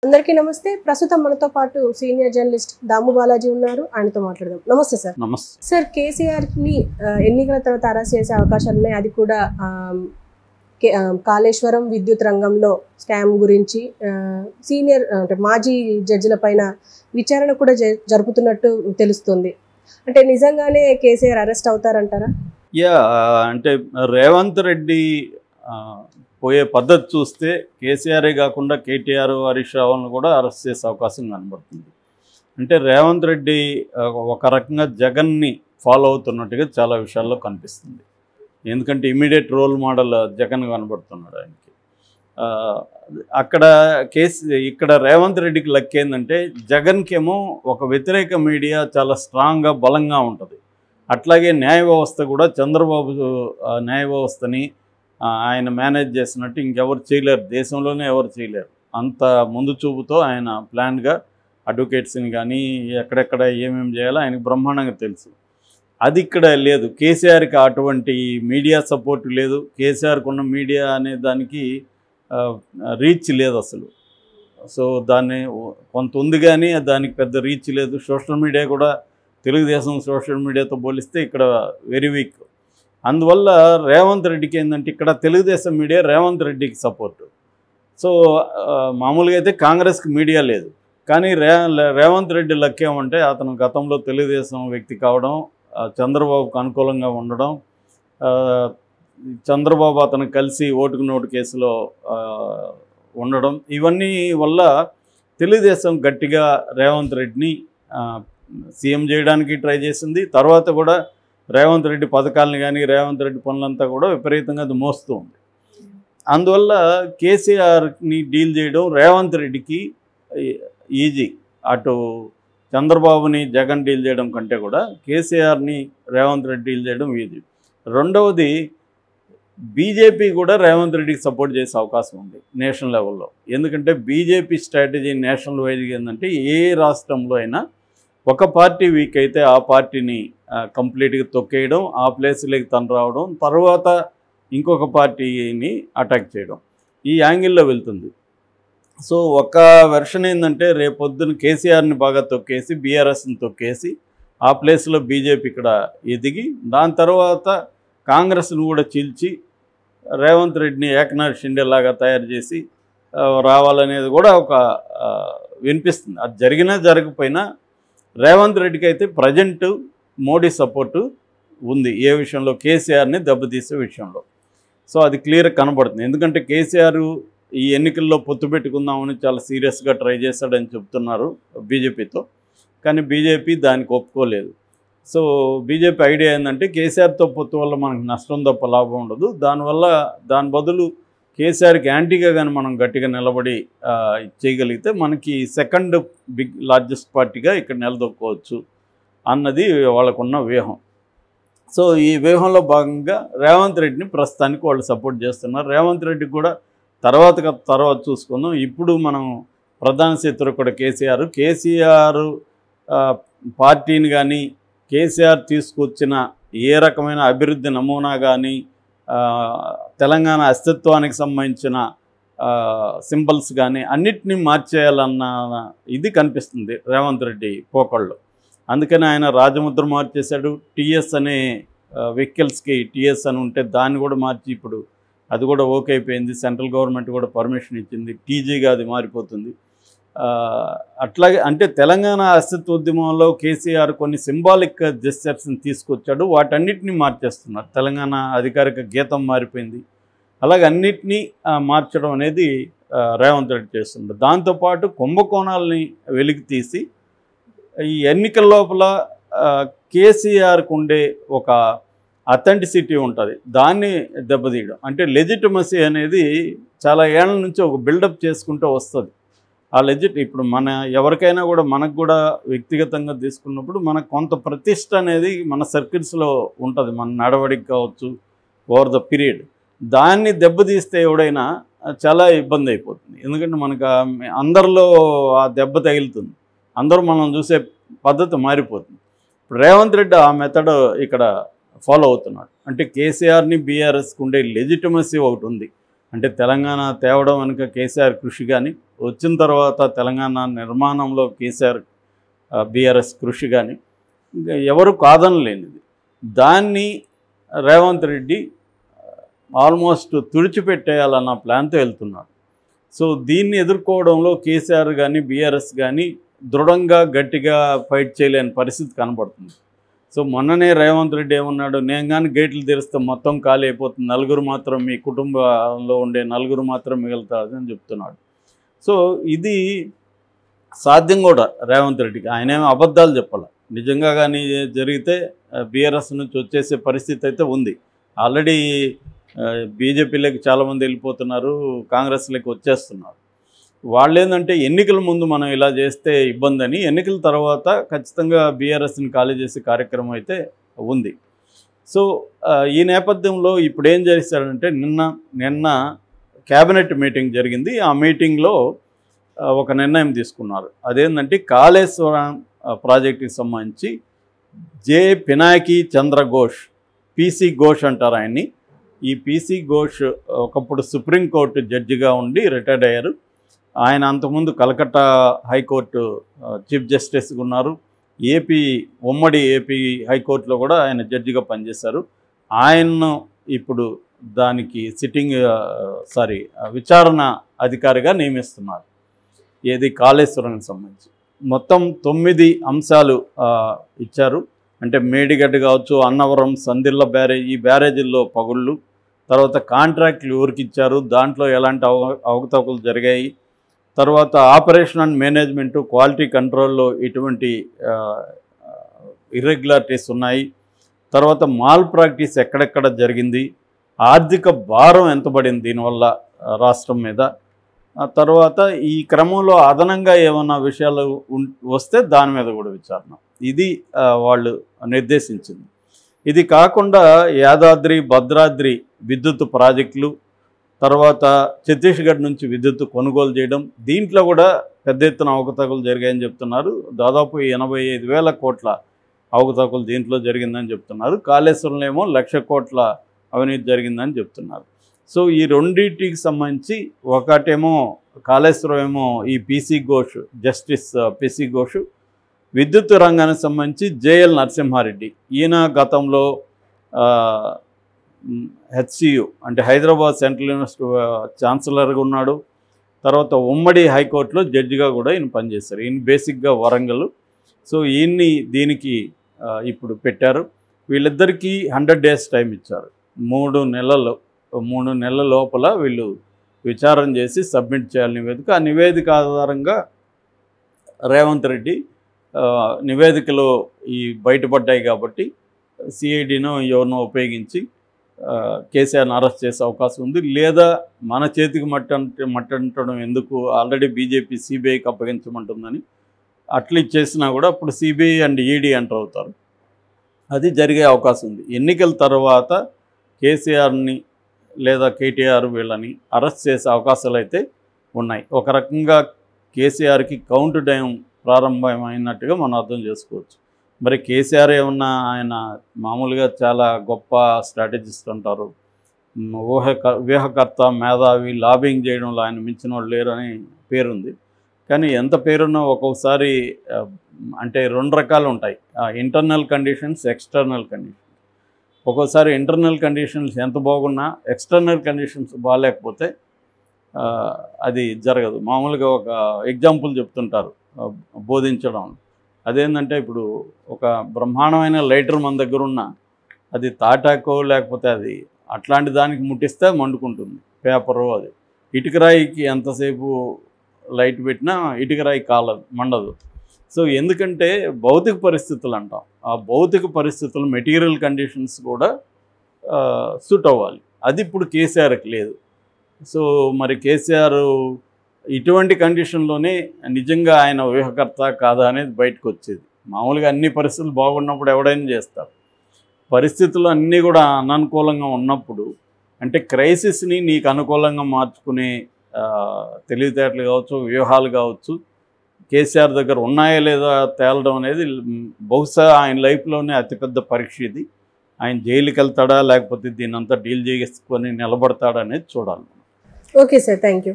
అందరికీ నమస్తే. ప్రస్తుతం మనతో పాటు సీనియర్ జర్నలిస్ట్ దాము బాలాజీ ఉన్నారు. ఆయనతో మాట్లాడదాం. నమస్తే సార్. నమస్తే సార్, కేసీఆర్ ని ఎన్నికల తర్వాత అరెస్ట్ చేసే అవకాశాలు ఉన్నాయి. అది కూడా కాళేశ్వరం విద్యుత్ రంగంలో స్కామ్ గురించి సీనియర్ అంటే మాజీ జడ్జిల పైన విచారణ కూడా జరుపుతున్నట్టు తెలుస్తుంది. అంటే నిజంగానే కేసీఆర్ అరెస్ట్ అవుతారంటారా? అంటే రేవంత్ రెడ్డి పోయే పద్ధతి చూస్తే కేసీఆరే కాకుండా కేటీఆర్, హరీష్ రావులను కూడా అరెస్ట్ చేసే అవకాశం కనబడుతుంది. అంటే రేవంత్ రెడ్డి ఒక రకంగా జగన్ని ఫాలో అవుతున్నట్టుగా చాలా విషయాల్లో కనిపిస్తుంది. ఎందుకంటే ఇమీడియట్ రోల్ మోడల్ జగన్ కనబడుతున్నాడు ఆయనకి. అక్కడ ఇక్కడ రేవంత్ రెడ్డికి లక్ ఏంటంటే జగన్కేమో ఒక వ్యతిరేక మీడియా చాలా స్ట్రాంగ్గా బలంగా ఉంటుంది. అట్లాగే న్యాయ వ్యవస్థ కూడా చంద్రబాబు న్యాయ వ్యవస్థని ఆయన మేనేజ్ చేసినట్టు ఇంకెవరు చేయలేరు, దేశంలోనే ఎవరు చేయలేరు. అంత ముందు చూపుతో ఆయన ప్లాన్గా అడ్వకేట్స్ని కానీ ఎక్కడెక్కడ ఏమేమి చేయాలో ఆయనకు బ్రహ్మాండంగా తెలుసు. అది ఇక్కడ లేదు. కేసీఆర్కి అటువంటి మీడియా సపోర్ట్ లేదు. కేసీఆర్కి ఉన్న మీడియా అనే దానికి రీచ్ లేదు అసలు. సో దాన్ని కొంత ఉంది కానీ దానికి పెద్ద రీచ్ లేదు. సోషల్ మీడియా కూడా తెలుగుదేశం సోషల్ మీడియాతో పోలిస్తే ఇక్కడ వెరీ వీక్. అందువల్ల రేవంత్ రెడ్డికి ఏంటంటే ఇక్కడ తెలుగుదేశం మీడియా రేవంత్ రెడ్డికి సపోర్టు. సో మామూలుగా అయితే కాంగ్రెస్కి మీడియా లేదు. కానీ రేవంత్ రెడ్డి లక్ ఏమంటే అతను గతంలో తెలుగుదేశం వ్యక్తి కావడం, చంద్రబాబుకు అనుకూలంగా ఉండడం, చంద్రబాబు అతను కలిసి ఓటుకు నోటు కేసులో ఉండడం, ఇవన్నీ వల్ల తెలుగుదేశం గట్టిగా రేవంత్ రెడ్డిని సీఎం చేయడానికి ట్రై చేసింది. తర్వాత కూడా రేవంత్ రెడ్డి పథకాలను కానీ రేవంత్ రెడ్డి పనులంతా కూడా విపరీతంగా అది మోస్తూ ఉంది. అందువల్ల కేసీఆర్ని డీల్ చేయడం రేవంత్ రెడ్డికి ఈజీ. అటు చంద్రబాబుని జగన్ డీల్ చేయడం కంటే కూడా కేసీఆర్ని రేవంత్ రెడ్డి డీల్ చేయడం ఈజీ. రెండవది, బీజేపీ కూడా రేవంత్ రెడ్డికి సపోర్ట్ చేసే అవకాశం ఉంది నేషనల్ లెవెల్లో. ఎందుకంటే బీజేపీ స్ట్రాటజీ నేషనల్ వైడ్గా ఏంటంటే ఏ రాష్ట్రంలో అయినా ఒక పార్టీ వీక్ అయితే ఆ పార్టీని కంప్లీట్గా తొక్కేయడం, ఆ ప్లేస్లోకి తను రావడం, తర్వాత ఇంకొక పార్టీని అటాక్ చేయడం, ఈ యాంగిల్లో వెళ్తుంది. సో ఒక వెర్షన్ ఏంటంటే రేపొద్దున కేసీఆర్ని బాగా తొక్కేసి బీఆర్ఎస్ని తొక్కేసి ఆ ప్లేస్లో బీజేపీ ఇక్కడ ఎదిగి దాని తర్వాత కాంగ్రెస్ను కూడా చీల్చి రేవంత్ రెడ్డిని ఏకనాథ్ షిండే లాగా తయారు చేసి రావాలనేది కూడా ఒక వినిపిస్తుంది. అది జరిగినా జరగకపోయినా రేవంత్ రెడ్డికి అయితే ప్రజెంట్ మోడీ సపోర్టు ఉంది ఏ విషయంలో, కేసీఆర్ని దెబ్బతీసే విషయంలో. సో అది క్లియర్గా కనబడుతుంది. ఎందుకంటే కేసీఆర్ ఈ ఎన్నికల్లో పొత్తు పెట్టుకుందామని చాలా సీరియస్గా ట్రై చేశాడని చెప్తున్నారు బీజేపీతో. కానీ బీజేపీ దానికి ఒప్పుకోలేదు. సో బీజేపీ ఐడియా ఏంటంటే కేసీఆర్తో పొత్తు వల్ల మనకు నష్టం తప్ప లాభం ఉండదు. దాని బదులు కేసీఆర్కి యాంటీగా కానీ మనం గట్టిగా నిలబడి చేయగలిగితే మనకి సెకండ్ బిగ్ లార్జెస్ట్ పార్టీగా ఇక్కడ నిలదొక్కోవచ్చు అన్నది వాళ్ళకున్న వ్యూహం. సో ఈ వ్యూహంలో భాగంగా రేవంత్ రెడ్డిని ప్రస్తుతానికి వాళ్ళు సపోర్ట్ చేస్తున్నారు. రేవంత్ రెడ్డికి కూడా తర్వాత చూసుకుందాం. ఇప్పుడు మనం ప్రధాన శత్రువు కూడా కేసీఆర్ పార్టీని కానీ కేసీఆర్ తీసుకొచ్చిన ఏ రకమైన అభివృద్ధి నమూనా కానీ తెలంగాణ అస్తిత్వానికి సంబంధించిన సింబల్స్ కానీ అన్నిటినీ మార్చేయాలన్న ఇది కనిపిస్తుంది రేవంత్ రెడ్డి పోకళ్ళు. అందుకని ఆయన రాజముద్ర మార్చేశాడు. టీఎస్ అనే వెహికల్స్కి టీఎస్ అని ఉంటే దాన్ని కూడా మార్చి ఇప్పుడు అది కూడా ఓకే అయిపోయింది. సెంట్రల్ గవర్నమెంట్ కూడా పర్మిషన్ ఇచ్చింది. టీజీగా అది మారిపోతుంది. అట్లాగే అంటే తెలంగాణ అస్తిత్వ ఉద్యమంలో కేసీఆర్ కొన్ని సింబాలిక్ జెస్చర్స్ని తీసుకొచ్చాడు. వాటన్నిటిని మార్చేస్తున్నారు. తెలంగాణ అధికారిక గీతం మారిపోయింది. అలాగే అన్నిటినీ మార్చడం అనేది రేవంత్ రెడ్డి చేస్తుంది. దాంతోపాటు కుంభకోణాలని వెలికి తీసి ఈ ఎన్నికల లోపల కేసీఆర్కు ఉండే ఒక అథెంటిసిటీ ఉంటుంది, దాన్ని దెబ్బతీయడం. అంటే లెజిటిమసీ అనేది చాలా ఏళ్ళ నుంచి ఒక బిల్డప్ చేసుకుంటూ వస్తుంది. ఆ ఇప్పుడు ఎవరికైనా కూడా మనకు కూడా వ్యక్తిగతంగా తీసుకున్నప్పుడు మనకు కొంత ప్రతిష్ట అనేది మన సర్కిల్స్లో ఉంటుంది, మన నడవడికి కావచ్చు ఓవర్ ద పీరియడ్. దాన్ని దెబ్బతీస్తే ఎవడైనా చాలా ఇబ్బంది అయిపోతుంది. ఎందుకంటే మనకు అందరిలో ఆ దెబ్బ తగులుతుంది, అందరూ మనం చూసే పద్ధతి మారిపోతుంది. ఇప్పుడు రేవంత్ రెడ్డి ఆ మెథడ్ ఇక్కడ ఫాలో అవుతున్నాడు. అంటే కేసీఆర్ని బీఆర్ఎస్కి ఉండే లెజిటిమసీ ఒకటి ఉంది, అంటే తెలంగాణ తేవడం వెనుక కేసీఆర్ కృషి కానీ, వచ్చిన తర్వాత తెలంగాణ నిర్మాణంలో కేసీఆర్ బీఆర్ఎస్ కృషి కానీ ఎవరు కాదనలేనిది. దాన్ని రేవంత్ రెడ్డి ఆల్మోస్ట్ తుడిచిపెట్టేయాలన్న ప్లాన్తో వెళ్తున్నాడు. సో దీన్ని ఎదుర్కోవడంలో కేసీఆర్ కానీ బీఆర్ఎస్ కానీ దృఢంగా గట్టిగా ఫైట్ చేయలేని పరిస్థితి కనబడుతుంది. సో మొన్ననే రేవంత్ రెడ్డి ఏమన్నాడు, నేను కానీ గేట్లు తెరిస్తే మొత్తం ఖాళీ అయిపోతుంది, నలుగురు మాత్రం మీ కుటుంబంలో ఉండే నలుగురు మాత్రం మిగులుతారు అని చెప్తున్నాడు. సో ఇది సాధ్యం కూడా రేవంత్ రెడ్డికి. ఆయనేమో అబద్ధాలు చెప్పాలి. నిజంగా కానీ జరిగితే బీఆర్ఎస్ నుంచి వచ్చేసే పరిస్థితి అయితే ఉంది. ఆల్రెడీ బీజేపీలోకి చాలామంది వెళ్ళిపోతున్నారు, కాంగ్రెస్లోకి వచ్చేస్తున్నారు. వాళ్ళు ఏంటంటే ఎన్నికల ముందు మనం ఇలా చేస్తే ఇబ్బంది అని, ఎన్నికల తర్వాత ఖచ్చితంగా బీఆర్ఎస్ని ఖాళీ చేసే కార్యక్రమం అయితే ఉంది. సో ఈ నేపథ్యంలో ఇప్పుడు ఏం చేశాడంటే నిన్న క్యాబినెట్ మీటింగ్ జరిగింది. ఆ మీటింగ్లో ఒక నిర్ణయం తీసుకున్నారు. అదేంటంటే కాళేశ్వరం ప్రాజెక్టుకి సంబంధించి జే పినాకి చంద్ర ఘోష్, పీసీ ఘోష్ అంటారు ఆయన్ని. ఈ పీసీ ఘోష్ ఒకప్పుడు సుప్రీంకోర్టు జడ్జిగా ఉండి రిటైర్డ్ అయ్యారు. ఆయన అంతకుముందు కలకత్తా హైకోర్టు చీఫ్ జస్టిస్గా ఉన్నారు. ఉమ్మడి ఏపీ హైకోర్టులో కూడా ఆయన జడ్జిగా పనిచేశారు. ఆయన్ను ఇప్పుడు దానికి విచారణ అధికారిగా నియమిస్తున్నారు. ఏది కాళేశ్వరానికి సంబంధించి మొత్తం 9 అంశాలు ఇచ్చారు. అంటే మేడిగడ్డ కావచ్చు, అన్నవరం, సందిళ్ళ బ్యారేజ్, ఈ బ్యారేజీల్లో పగుళ్ళు, తర్వాత కాంట్రాక్టులు ఎవరికి ఇచ్చారు, దాంట్లో ఎలాంటి అవకతవకలు జరిగాయి, తర్వాత ఆపరేషన్ అండ్ మేనేజ్మెంట్ క్వాలిటీ కంట్రోల్లో ఎటువంటి ఇర్రెగ్యులారిటీస్ ఉన్నాయి, తర్వాత మాల్ ప్రాక్టీస్ ఎక్కడెక్కడ జరిగింది, ఆర్థిక భారం ఎంత పడింది దీనివల్ల రాష్ట్రం మీద, తర్వాత ఈ క్రమంలో అదనంగా ఏమన్నా విషయాలు వస్తే దాని మీద కూడా విచారణ. ఇది వాళ్ళు నిర్దేశించింది. ఇది కాకుండా యాదాద్రి భద్రాద్రి విద్యుత్ ప్రాజెక్టులు, తర్వాత ఛత్తీస్గఢ్ నుంచి విద్యుత్ కొనుగోలు చేయడం, దీంట్లో కూడా పెద్ద ఎత్తున అవకతవకలు జరిగాయని చెప్తున్నారు. దాదాపు 85,000 కోట్ల అవకతవకలు దీంట్లో జరిగిందని చెప్తున్నారు. కాళేశ్వరంలో ఏమో 1,00,000 కోట్ల అవినీతి జరిగిందని చెప్తున్నారు. సో ఈ రెండింటికి సంబంధించి ఒకటేమో కాళేశ్వరం ఏమో ఈ PC Ghosh, justice PC Ghosh, విద్యుత్ రంగానికి సంబంధించి జేఎల్ నరసింహారెడ్డి, ఈయన గతంలో హెచ్సియు అంటే హైదరాబాద్ సెంట్రల్ యూనివర్సిటీ ఛాన్సలర్గా ఉన్నాడు. తర్వాత ఉమ్మడి హైకోర్టులో జడ్జిగా కూడా ఈయన పనిచేశారు. ఈయన బేసిక్గా వరంగల్. సో ఈయన్ని దీనికి ఇప్పుడు పెట్టారు. వీళ్ళిద్దరికీ 100 days టైం ఇచ్చారు. 3 నెలల లోపల వీళ్ళు విచారణ చేసి సబ్మిట్ చేయాలి నివేదిక. ఆ నివేదిక ఆధారంగా రేవంత్ రెడ్డి నివేదికలో ఈ బయటపడ్డాయి కాబట్టి సిఐడినో ఎవరినో ఉపయోగించి కేసీఆర్ని అరెస్ట్ చేసే అవకాశం ఉంది. లేదా మన చేతికి మట్టంటడం ఎందుకు, ఆల్రెడీ బీజేపీ సిబిఐకి అప్పగించమంటుందని అట్లా చేసినా కూడా అప్పుడు సిబిఐ అండ్ ఈడీ ఎంటర్ అవుతారు. అది జరిగే అవకాశం ఉంది. ఎన్నికల తర్వాత కేసీఆర్ని లేదా కేటీఆర్ వీళ్ళని అరెస్ట్ చేసే అవకాశాలు అయితే ఉన్నాయి. ఒక రకంగా కేసీఆర్కి కౌంట్ టైం ప్రారంభమైనట్టుగా మనం అర్థం చేసుకోవచ్చు. మరి కేసీఆర్ ఏమన్నా, ఆయన మామూలుగా చాలా గొప్ప స్ట్రాటజిస్ట్ అంటారు, వ్యూహకర్త, మేధావి, లాబింగ్ చేయడంలో ఆయన మించిన వాళ్ళు లేరు అని పేరుంది. కానీ ఎంత పేరున్నా ఒక్కొక్కసారి అంటే 2 రకాలు ఉంటాయి, ఇంటర్నల్ కండిషన్స్, ఎక్స్టర్నల్ కండిషన్స్. ఒక్కోసారి ఇంటర్నల్ కండిషన్స్ ఎంత బాగున్నా ఎక్స్టర్నల్ కండిషన్స్ బాగాలేకపోతే అది జరగదు. మామూలుగా ఒక ఎగ్జాంపుల్ చెప్తుంటారు బోధించడం. అదేంటంటే ఇప్పుడు ఒక బ్రహ్మాండమైన లైటర్ మన దగ్గర ఉన్న, అది తాటాకో లేకపోతే అది అట్లాంటి దానికి ముట్టిస్తే మండుకుంటుంది, పేపరు. అది ఇటుకరాయికి ఎంతసేపు లైట్ పెట్టినా ఇటుకరాయి మండదు. సో ఎందుకంటే భౌతిక పరిస్థితులు అంటాం, ఆ భౌతిక పరిస్థితులు, మెటీరియల్ కండిషన్స్ కూడా సూట్ అవ్వాలి. అది ఇప్పుడు కేసీఆర్కి లేదు. సో మరి కేసీఆర్ ఇటువంటి కండిషన్లోనే నిజంగా ఆయన వ్యూహకర్త కాదా అనేది బయటకు వచ్చేది. మామూలుగా అన్ని పరిస్థితులు బాగున్నప్పుడు ఎవడైనా చేస్తారు. పరిస్థితులు అన్నీ కూడా అననుకూలంగా ఉన్నప్పుడు, అంటే క్రైసిస్ని నీకు అనుకూలంగా మార్చుకునే తెలివితేటలు కావచ్చు, వ్యూహాలు కావచ్చు, కేసీఆర్ దగ్గర ఉన్నాయా లేదా తేలడం అనేది బహుశా ఆయన లైఫ్లోనే అతిపెద్ద పరీక్ష ఇది. ఆయన జైలుకి వెళ్తాడా లేకపోతే దీన్ని అంతా డీల్ చేసుకొని నిలబడతాడా అనేది చూడాలి. Okay sir, thank you.